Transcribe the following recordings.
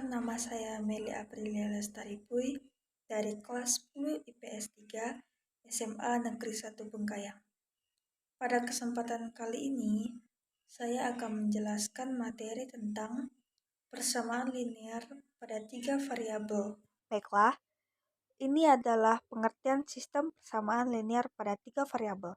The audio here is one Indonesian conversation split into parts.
Perkenalkan, nama saya Meli Aprilia Lestari Pui dari kelas 10 IPS 3 SMA Negeri 1 Bengkayang. Pada kesempatan kali ini, saya akan menjelaskan materi tentang persamaan linear pada 3 variabel. Baiklah, ini adalah pengertian sistem persamaan linear pada 3 variabel.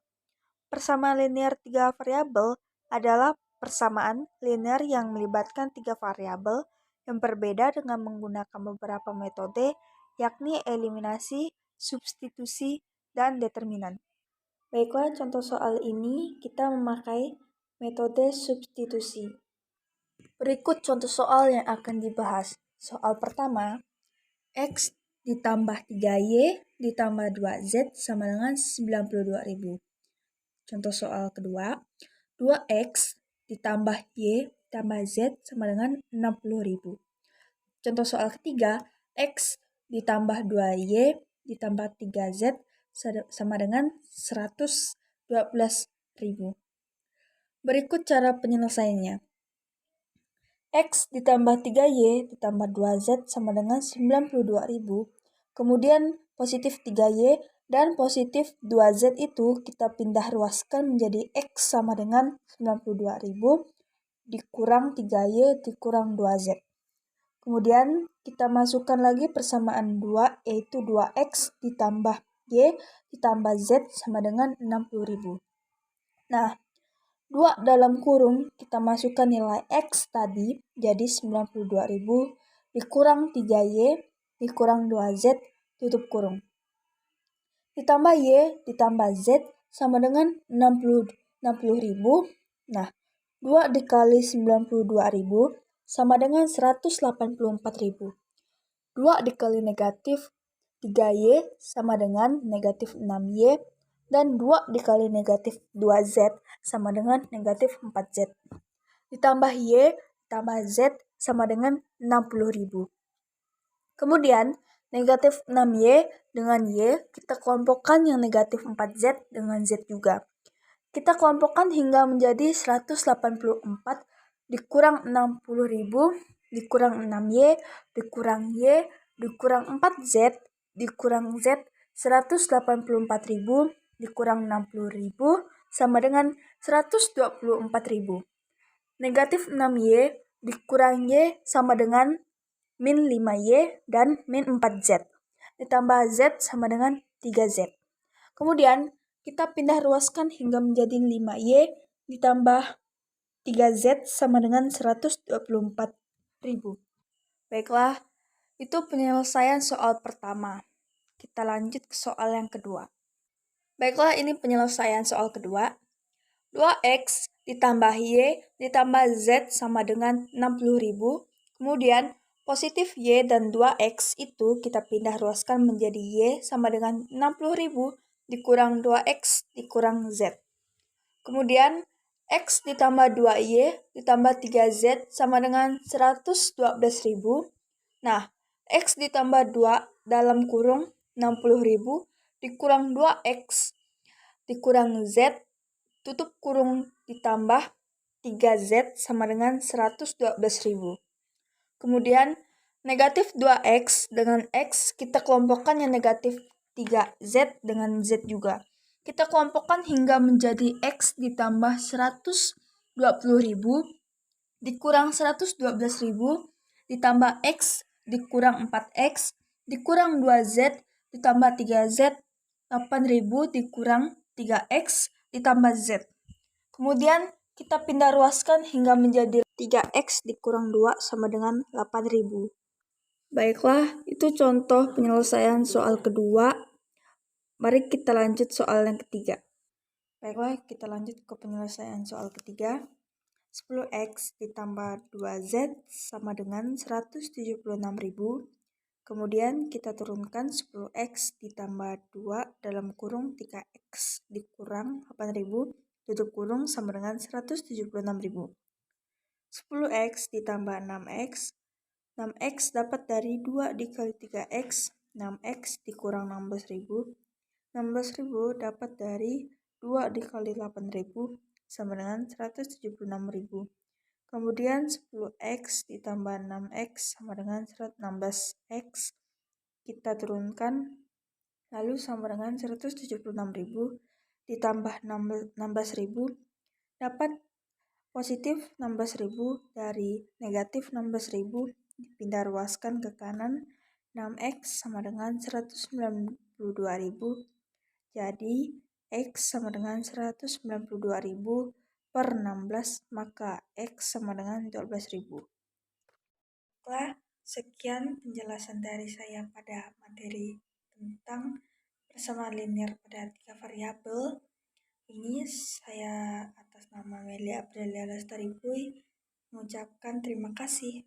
Persamaan linear 3 variabel adalah persamaan linear yang melibatkan 3 variabel yang berbeda dengan menggunakan beberapa metode, yakni eliminasi, substitusi, dan determinan. Baiklah, contoh soal ini kita memakai metode substitusi. Berikut contoh soal yang akan dibahas. Soal pertama, X ditambah 3Y ditambah 2Z sama dengan 92.000. Contoh soal kedua, 2X ditambah Y ditambah Z sama dengan 60.000. Contoh soal ketiga, X ditambah 2Y ditambah 3Z sama dengan 112.000. Berikut cara penyelesaiannya. X ditambah 3Y ditambah 2Z sama dengan 92.000. Kemudian positif 3Y dan positif 2Z itu kita pindah ruaskan menjadi X sama dengan 92.000 dikurang 3Y dikurang 2Z. Kemudian kita masukkan lagi persamaan 2, yaitu 2X ditambah Y ditambah Z sama dengan 60.000. Nah, 2 dalam kurung kita masukkan nilai X tadi jadi 92.000 dikurang 3Y dikurang 2Z tutup kurung. Ditambah Y ditambah Z sama dengan 60.000. Nah, 2 dikali 92.000 sama dengan 184.000. 2 dikali negatif 3Y sama dengan negatif 6Y. Dan 2 dikali negatif 2Z sama dengan negatif 4Z. Ditambah Y ditambah Z sama dengan 60.000. Kemudian negatif 6Y dengan Y kita kelompokkan yang negatif 4Z dengan Z juga. Kita kelompokkan hingga menjadi 184 dikurang 60.000 dikurang 6Y dikurang Y dikurang 4Z dikurang Z 184.000 dikurang 60.000 sama dengan 124.000. Negatif 6Y dikurang Y sama dengan min 5Y dan min 4Z. Ditambah Z sama dengan 3Z. Kemudian kita pindah ruaskan hingga menjadi 5Y ditambah 3Z sama dengan 124.000. Baiklah, itu penyelesaian soal pertama. Kita lanjut ke soal yang kedua. Baiklah, ini penyelesaian soal kedua. 2X ditambah Y ditambah Z sama dengan 60.000. Kemudian positif Y dan 2X itu kita pindah ruaskan menjadi Y sama dengan 60.000 dikurang 2X dikurang Z. Kemudian X ditambah 2Y ditambah 3Z sama dengan 112.000. Nah, X ditambah 2 dalam kurung 60.000 dikurang 2X dikurang Z tutup kurung ditambah 3Z sama dengan 112.000. Kemudian negatif 2X dengan X kita kelompokkan yang negatif 3Z dengan Z juga. Kita kelompokkan hingga menjadi X ditambah 120.000 dikurang 112.000 ditambah X dikurang 4X dikurang 2Z ditambah 3Z 8.000 dikurang 3X ditambah Z. Kemudian kita pindah ruaskan hingga menjadi 3X dikurang 2 sama dengan 8.000. Baiklah, itu contoh penyelesaian soal kedua. Mari kita lanjut soal yang ketiga. Baiklah, kita lanjut ke penyelesaian soal ketiga. 10X ditambah 2Z sama dengan 176.000. Kemudian kita turunkan 10X ditambah 2 dalam kurung 3X dikurang 8.000 tutup kurung sama dengan 176.000. 10X ditambah 6X. 6X dapat dari 2 dikali 3X. 6X dikurang 16.000. 16.000 dapat dari 2 dikali 8.000 sama dengan 176.000. Kemudian 10x ditambah 6x sama dengan 116x. Kita turunkan, lalu sama dengan 176.000 ditambah 16.000, dapat positif 16.000 dari negatif 16.000 dipindah ruaskan ke kanan. 6x sama dengan 192.000. Jadi x sama dengan 192.000 per 16, maka x sama dengan 12.000. Baiklah, sekian penjelasan dari saya pada materi tentang persamaan linear pada 3 variabel. Ini saya atas nama Melia Aprilia Lestari Puy mengucapkan terima kasih.